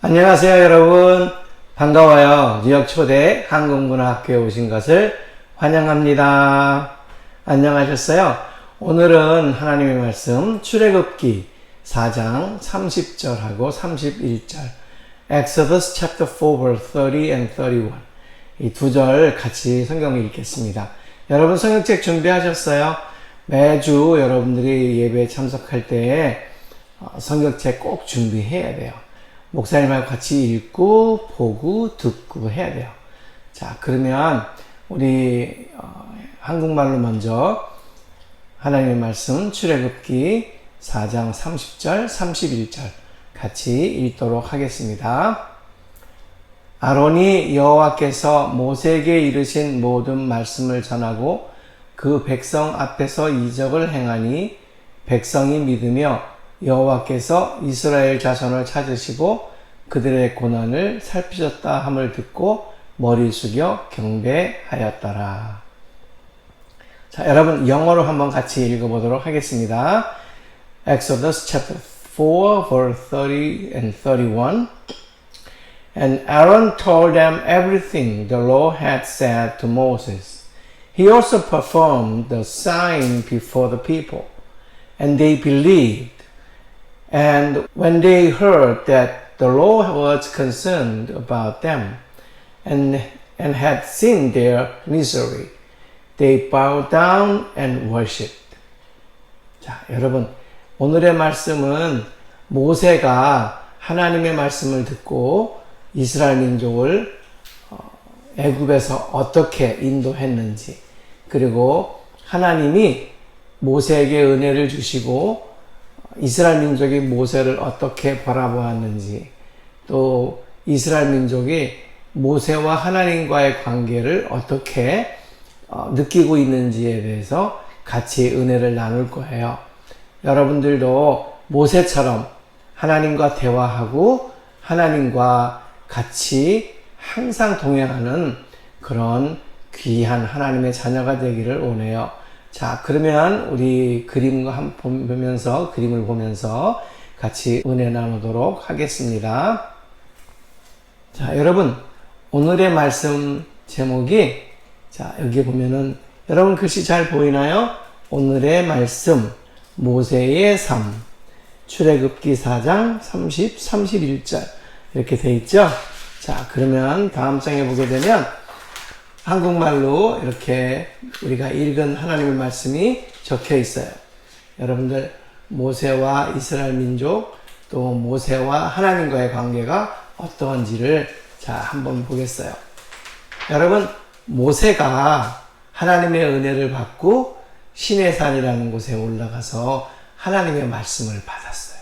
안녕하세요, 여러분. 반가워요. 뉴욕 초대 한국문화학교에 오신 것을 환영합니다. 안녕하셨어요? 오늘은 하나님의 말씀 출애굽기 4장 30절하고 31절 Exodus chapter 4 verse 30 and 31 이 두 절 같이 성경을 읽겠습니다. 여러분 성경책 준비하셨어요? 매주 여러분들이 예배에 참석할 때 성경책 꼭 준비해야 돼요. 목사님하고 같이 읽고 보고 듣고 해야 돼요. 자, 그러면 우리 한국말로 먼저 하나님의 말씀 출애굽기 4장 30절 31절 같이 읽도록 하겠습니다. 아론이 여호와께서 모세에게 이르신 모든 말씀을 전하고 그 백성 앞에서 이적을 행하니 백성이 믿으며 여호와께서 이스라엘 자손을 찾으시고 그들의 고난을 살피셨다 함을 듣고 머리 숙여 경배하였더라. 자, 여러분 영어로 한번 같이 읽어보도록 하겠습니다. Exodus chapter 4 verse 30 and 31 And Aaron told them everything the Lord had said to Moses. He also performed the sign before the people, and they believed. And when they heard that the Lord was concerned about them and had seen their misery, they bowed down and worshipped. 자, 여러분, 오늘의 말씀은 모세가 하나님의 말씀을 듣고 이스라엘 민족을 애굽에서 어떻게 인도했는지, 그리고 하나님이 모세에게 은혜를 주시고 이스라엘 민족이 모세를 어떻게 바라보았는지, 또 이스라엘 민족이 모세와 하나님과의 관계를 어떻게 느끼고 있는지에 대해서 같이 은혜를 나눌 거예요. 여러분들도 모세처럼 하나님과 대화하고 하나님과 같이 항상 동행하는 그런 귀한 하나님의 자녀가 되기를 원해요. 자, 그러면 우리 그림을 보면서 같이 은혜 나누도록 하겠습니다. 자, 여러분, 오늘의 말씀 제목이, 자, 여기 보면은, 여러분 글씨 잘 보이나요? 오늘의 말씀, 모세의 삶, 출애굽기 4장 30, 31절. 이렇게 돼 있죠? 자, 그러면 다음 장에 보게 되면, 한국말로 이렇게 우리가 읽은 하나님의 말씀이 적혀 있어요. 여러분들 모세와 이스라엘 민족 또 모세와 하나님과의 관계가 어떠한지를 자 한번 보겠어요. 여러분 모세가 하나님의 은혜를 받고 시내산이라는 곳에 올라가서 하나님의 말씀을 받았어요.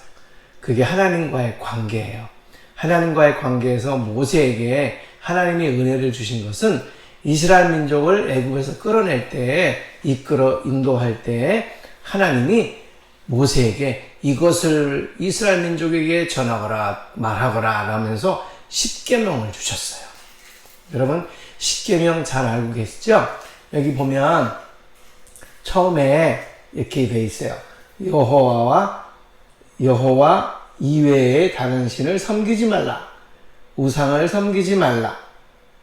그게 하나님과의 관계예요. 하나님과의 관계에서 모세에게 하나님이 은혜를 주신 것은 이스라엘 민족을 애굽에서 끌어낼 때, 인도할 때 하나님이 모세에게 이것을 이스라엘 민족에게 전하거라, 말하거라 하면서 십계명을 주셨어요. 여러분 십계명 잘 알고 계시죠? 여기 보면 처음에 이렇게 돼 있어요. 여호와 이외에 다른 신을 섬기지 말라. 우상을 섬기지 말라.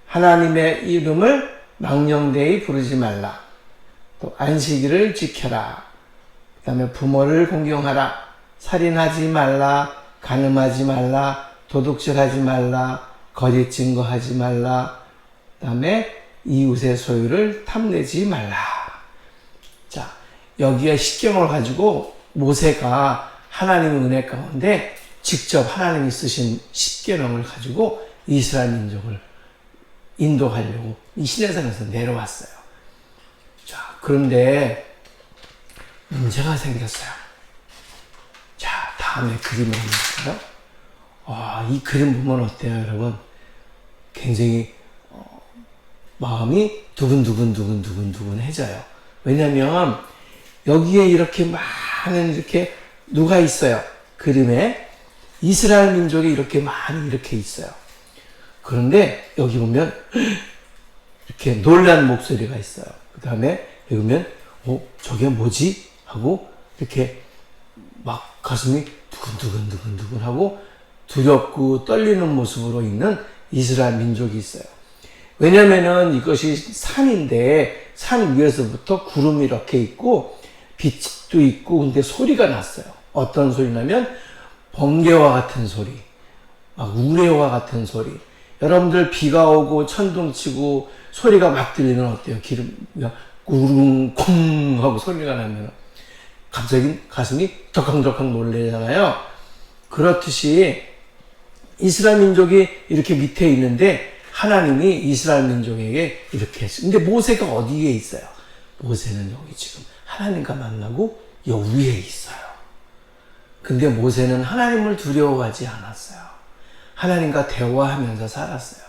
하나님의 이름을 망령되이 부르지 말라. 또 안식일을 지켜라. 그 다음에 부모를 공경하라. 살인하지 말라. 간음하지 말라. 도둑질하지 말라. 거짓 증거하지 말라. 그 다음에 이웃의 소유를 탐내지 말라. 자, 여기에 십계명을 가지고 모세가 하나님의 은혜 가운데 직접 하나님이 쓰신 십계명을 가지고 이스라엘 민족을 인도하려고 이 시내산에서 내려왔어요. 자, 그런데 문제가 생겼어요. 자, 다음에 그림을 한번 볼까요? 이 그림 보면 어때요, 여러분? 굉장히 마음이 두근두근 해져요. 왜냐면 여기에 이렇게 많은 이렇게 누가 있어요? 그림에 이스라엘 민족이 이렇게 많이 이렇게 있어요. 그런데 여기 보면 이렇게 놀란 목소리가 있어요. 그 다음에 여기 보면 저게 뭐지? 하고 이렇게 막 가슴이 두근두근 하고 두렵고 떨리는 모습으로 있는 이스라엘 민족이 있어요. 왜냐면은 이것이 산인데 산 위에서부터 구름이 이렇게 있고 빛도 있고 근데 소리가 났어요. 어떤 소리 나면 번개와 같은 소리, 막 우레와 같은 소리. 여러분들 비가 오고 천둥치고 소리가 막 들리면 어때요? 기름 구릉 쿵 하고 소리가 나면 갑자기 가슴이 덜컹덜컹 놀래잖아요. 그렇듯이 이스라엘 민족이 이렇게 밑에 있는데 하나님이 이스라엘 민족에게 이렇게 했어요. 근데 모세가 어디에 있어요? 모세는 여기 지금 하나님과 만나고 여 위에 있어요. 근데 모세는 하나님을 두려워하지 않았어요. 하나님과 대화하면서 살았어요.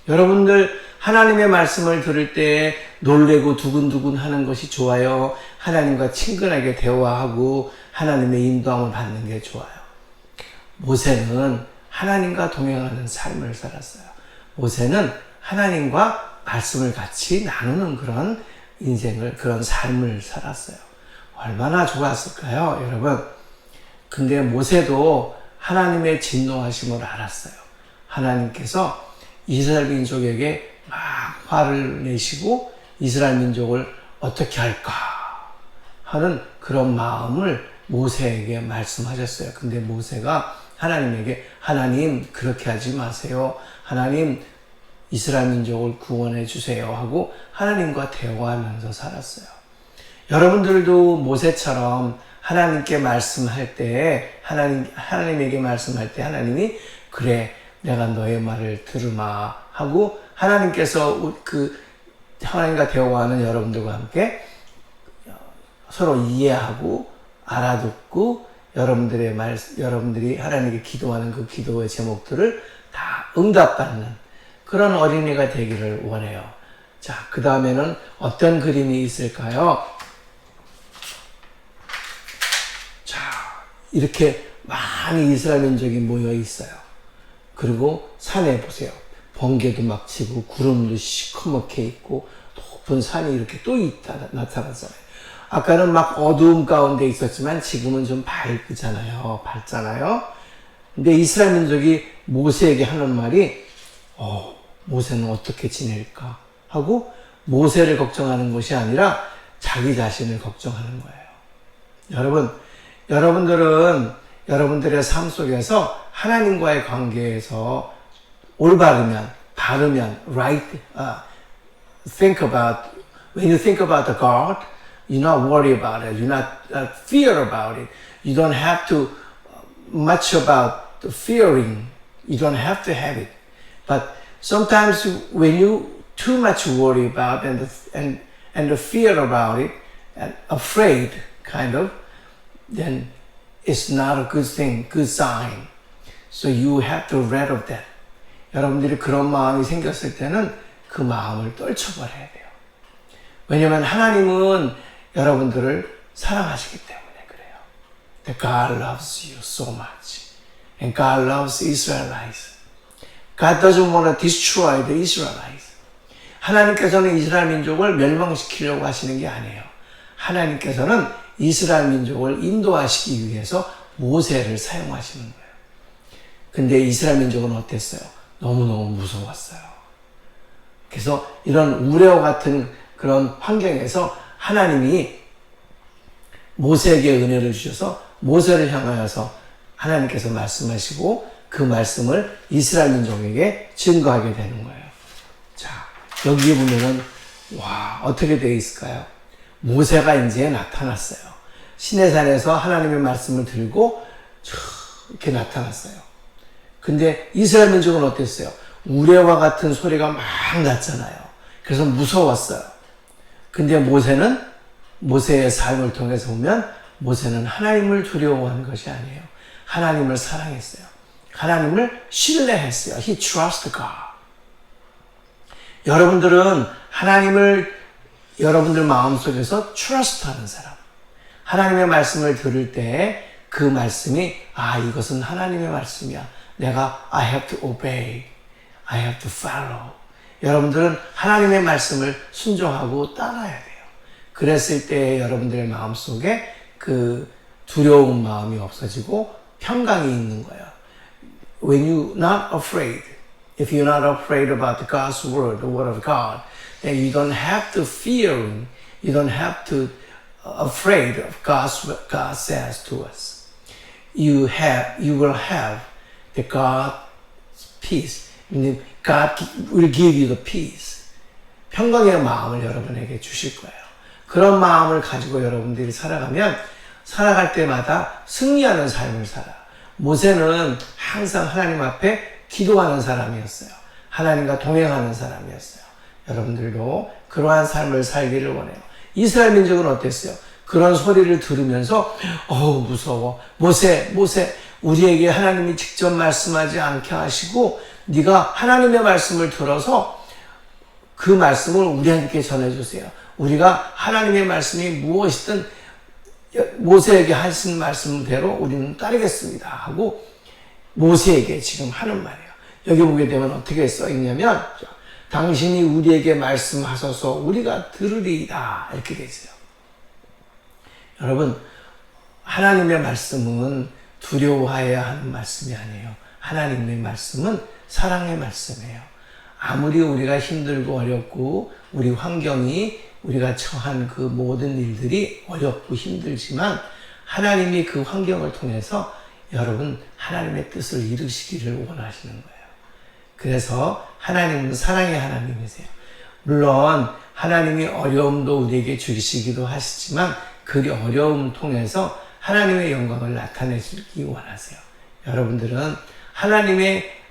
여러분들 하나님의 말씀을 들을 때 놀래고 두근두근 하는 것이 좋아요? 하나님과 친근하게 대화하고 하나님의 인도함을 받는 게 좋아요? 모세는 하나님과 동행하는 삶을 살았어요. 모세는 하나님과 말씀을 같이 나누는 그런 인생을, 그런 삶을 살았어요. 얼마나 좋았을까요, 여러분? 근데 모세도 하나님의 진노하심을 알았어요. 하나님께서 이스라엘 민족에게 막 화를 내시고 이스라엘 민족을 어떻게 할까 하는 그런 마음을 모세에게 말씀하셨어요. 근데 모세가 하나님에게 하나님 그렇게 하지 마세요. 하나님 이스라엘 민족을 구원해 주세요 하고 하나님과 대화하면서 살았어요. 여러분들도 모세처럼 하나님께 말씀할 때 하나님에게 말씀할 때 하나님이 그래 내가 너의 말을 들으마 하고 하나님께서 하나님과 대화하는 여러분들과 함께 서로 이해하고 알아듣고 여러분들이 하나님께 기도하는 그 기도의 제목들을 다 응답받는 그런 어린이가 되기를 원해요. 자, 그 다음에는 어떤 그림이 있을까요? 자, 이렇게 많이 이스라엘 민족이 모여 있어요. 그리고 산에 보세요. 번개도 막 치고 구름도 시커멓게 있고 높은 산이 이렇게 또 나타나잖아요. 아까는 막 어두움 가운데 있었지만 지금은 좀 밝잖아요. 근데 이스라엘 민족이 모세에게 하는 말이 모세는 어떻게 지낼까 하고 모세를 걱정하는 것이 아니라 자기 자신을 걱정하는 거예요. 여러분들은 여러분들의 삶 속에서 하나님과의 관계에서 바르면 right, when you think about the God, you're not worried about it. You're not fear about it. You don't have to much about the fearing. You don't have to have it. But sometimes when you too much worry about and the fear about it and afraid kind of, then it's not a good thing, good sign. So you have to rid of that. 여러분들이 그런 마음이 생겼을 때는 그 마음을 떨쳐버려야 돼요. 왜냐하면 하나님은 여러분들을 사랑하시기 때문에 그래요. That God loves you so much. And God loves Israelites. God doesn't want to destroy the Israelites. 하나님께서는 이스라엘 민족을 멸망시키려고 하시는 게 아니에요. 하나님께서는 이스라엘 민족을 인도하시기 위해서 모세를 사용하시는 거예요. 근데 이스라엘 민족은 어땠어요? 너무너무 무서웠어요. 그래서 이런 우레와 같은 그런 환경에서 하나님이 모세에게 은혜를 주셔서 모세를 향하여서 하나님께서 말씀하시고 그 말씀을 이스라엘 민족에게 증거하게 되는 거예요. 자, 여기에 보면은 어떻게 되어 있을까요? 모세가 이제 나타났어요. 시내산에서 하나님의 말씀을 들고 이렇게 나타났어요. 근데 이스라엘 민족은 어땠어요? 우레와 같은 소리가 막 났잖아요. 그래서 무서웠어요. 근데 모세의 삶을 통해서 보면 모세는 하나님을 두려워하는 것이 아니에요. 하나님을 사랑했어요. 하나님을 신뢰했어요. He trusted God. 여러분들은 하나님을 여러분들 마음속에서 trust하는 사람. 하나님의 말씀을 들을 때 그 말씀이 이것은 하나님의 말씀이야. 내가 I have to obey. I have to follow. 여러분들은 하나님의 말씀을 순종하고 따라야 돼요. 그랬을 때 여러분들의 마음속에 그 두려운 마음이 없어지고 평강이 있는 거예요. when you're not afraid, if you're not afraid about God's word, the word of God, then you don't have to fear, you don't have to afraid of what God says to us. You will have the God's peace. God will give you the peace. 평강의 마음을 여러분에게 주실 거예요. 그런 마음을 가지고 여러분들이 살아가면 살아갈 때마다 승리하는 삶을 살아. 모세는 항상 하나님 앞에 기도하는 사람이었어요. 하나님과 동행하는 사람이었어요. 여러분들도 그러한 삶을 살기를 원해요. 이스라엘 민족은 어땠어요? 그런 소리를 들으면서 무서워. 모세 우리에게 하나님이 직접 말씀하지 않게 하시고 네가 하나님의 말씀을 들어서 그 말씀을 우리한테 전해주세요. 우리가 하나님의 말씀이 무엇이든 모세에게 하신 말씀대로 우리는 따르겠습니다 하고 모세에게 지금 하는 말이에요. 여기 보게 되면 어떻게 써있냐면 당신이 우리에게 말씀하셔서 우리가 들으리이다 이렇게 돼 있어요. 여러분, 하나님의 말씀은 두려워해야 하는 말씀이 아니에요. 하나님의 말씀은 사랑의 말씀이에요. 아무리 우리가 힘들고 어렵고 우리 환경이 우리가 처한 그 모든 일들이 어렵고 힘들지만 하나님이 그 환경을 통해서 여러분 하나님의 뜻을 이루시기를 원하시는 거예요. 그래서 하나님은 사랑의 하나님이세요. 물론 하나님이 어려움도 우리에게 주시기도 하시지만 그 어려움 통해서 하나님의 영광을 나타내시기 원하세요. 여러분들은 하나님의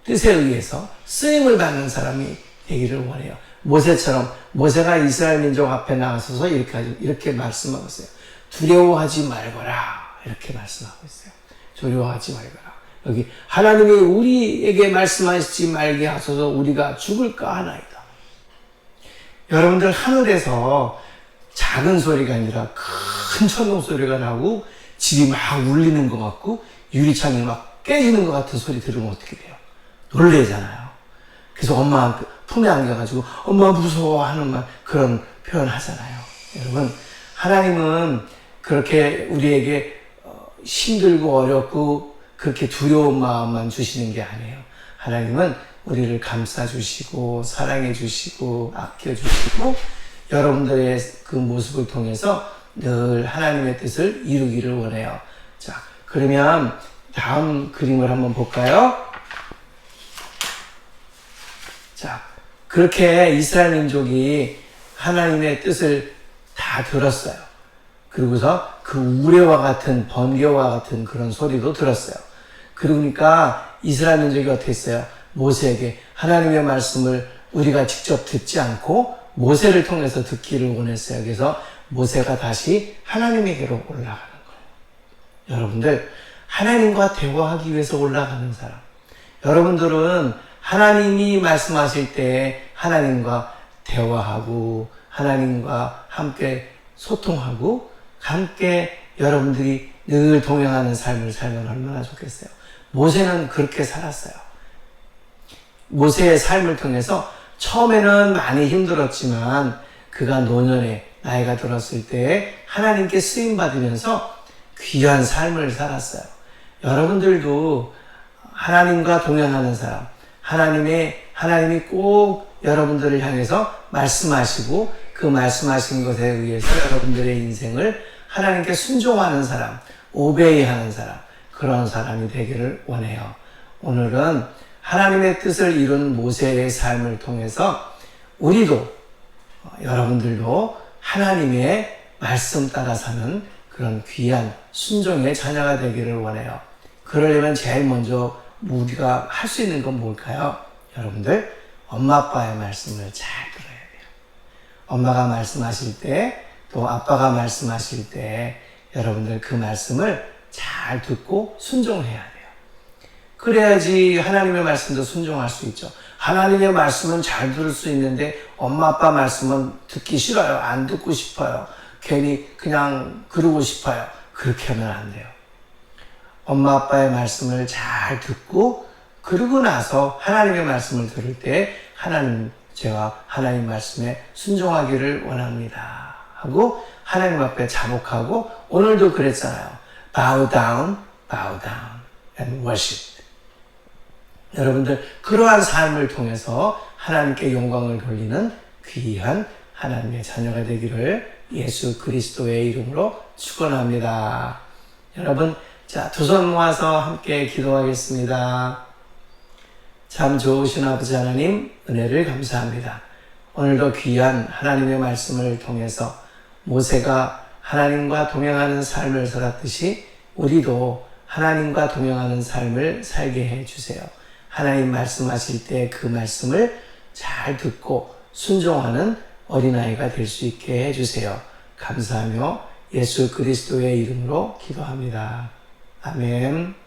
뜻에 의해서 쓰임을 받는 사람이 되기를 원해요. 모세처럼 모세가 이스라엘 민족 앞에 나가서서 이렇게 말씀하고 있어요. 두려워하지 말거라 이렇게 말씀하고 있어요. 두려워하지 말거라. 여기 하나님이 우리에게 말씀하시지 말게 하소서 우리가 죽을까 하나이다. 여러분들 하늘에서 작은 소리가 아니라 큰 천둥 소리가 나고 집이 막 울리는 것 같고 유리창이 막 깨지는 것 같은 소리 들으면 어떻게 돼요? 놀래잖아요. 그래서 엄마 품에 안겨가지고 엄마 무서워 하는 말 그런 표현 하잖아요. 여러분 하나님은 그렇게 우리에게 힘들고 어렵고 그렇게 두려운 마음만 주시는 게 아니에요. 하나님은 우리를 감싸주시고 사랑해주시고 아껴주시고 여러분들의 그 모습을 통해서 늘 하나님의 뜻을 이루기를 원해요. 자, 그러면 다음 그림을 한번 볼까요? 자, 그렇게 이스라엘 민족이 하나님의 뜻을 다 들었어요. 그러고서 그 우레와 같은 번개와 같은 그런 소리도 들었어요. 그러니까 이스라엘 민족이 어떻게 했어요? 모세에게 하나님의 말씀을 우리가 직접 듣지 않고 모세를 통해서 듣기를 원했어요. 그래서 모세가 다시 하나님에게로 올라가는 거예요. 여러분들 하나님과 대화하기 위해서 올라가는 사람. 여러분들은 하나님이 말씀하실 때 하나님과 대화하고 하나님과 함께 소통하고 함께 여러분들이 늘 동행하는 삶을 살면 얼마나 좋겠어요. 모세는 그렇게 살았어요. 모세의 삶을 통해서 처음에는 많이 힘들었지만 그가 노년에 나이가 들었을 때 하나님께 쓰임받으면서 귀한 삶을 살았어요. 여러분들도 하나님과 동행하는 사람, 하나님이 꼭 여러분들을 향해서 말씀하시고 그 말씀하신 것에 의해서 여러분들의 인생을 하나님께 순종하는 사람, 오베이하는 사람, 그런 사람이 되기를 원해요. 오늘은 하나님의 뜻을 이룬 모세의 삶을 통해서 우리도 여러분들도 하나님의 말씀 따라 사는 그런 귀한 순종의 자녀가 되기를 원해요. 그러려면 제일 먼저 우리가 할 수 있는 건 뭘까요? 여러분들 엄마 아빠의 말씀을 잘 들어야 돼요. 엄마가 말씀하실 때 또 아빠가 말씀하실 때 여러분들 그 말씀을 잘 듣고 순종해야 돼요. 그래야지 하나님의 말씀도 순종할 수 있죠. 하나님의 말씀은 잘 들을 수 있는데 엄마 아빠 말씀은 듣기 싫어요. 안 듣고 싶어요. 괜히 그냥 그러고 싶어요. 그렇게 하면 안 돼요. 엄마 아빠의 말씀을 잘 듣고 그러고 나서 하나님의 말씀을 들을 때 제가 하나님 말씀에 순종하기를 원합니다 하고 하나님 앞에 자복하고 오늘도 그랬잖아요. Bow down and worship. 여러분들 그러한 삶을 통해서 하나님께 영광을 돌리는 귀한 하나님의 자녀가 되기를 예수 그리스도의 이름으로 축원합니다. 여러분, 자, 두 손 모아서 함께 기도하겠습니다. 참 좋으신 아버지 하나님, 은혜를 감사합니다. 오늘도 귀한 하나님의 말씀을 통해서 모세가 하나님과 동행하는 삶을 살았듯이 우리도 하나님과 동행하는 삶을 살게 해주세요. 하나님 말씀하실 때 그 말씀을 잘 듣고 순종하는 어린아이가 될 수 있게 해주세요. 감사하며 예수 그리스도의 이름으로 기도합니다. 아멘.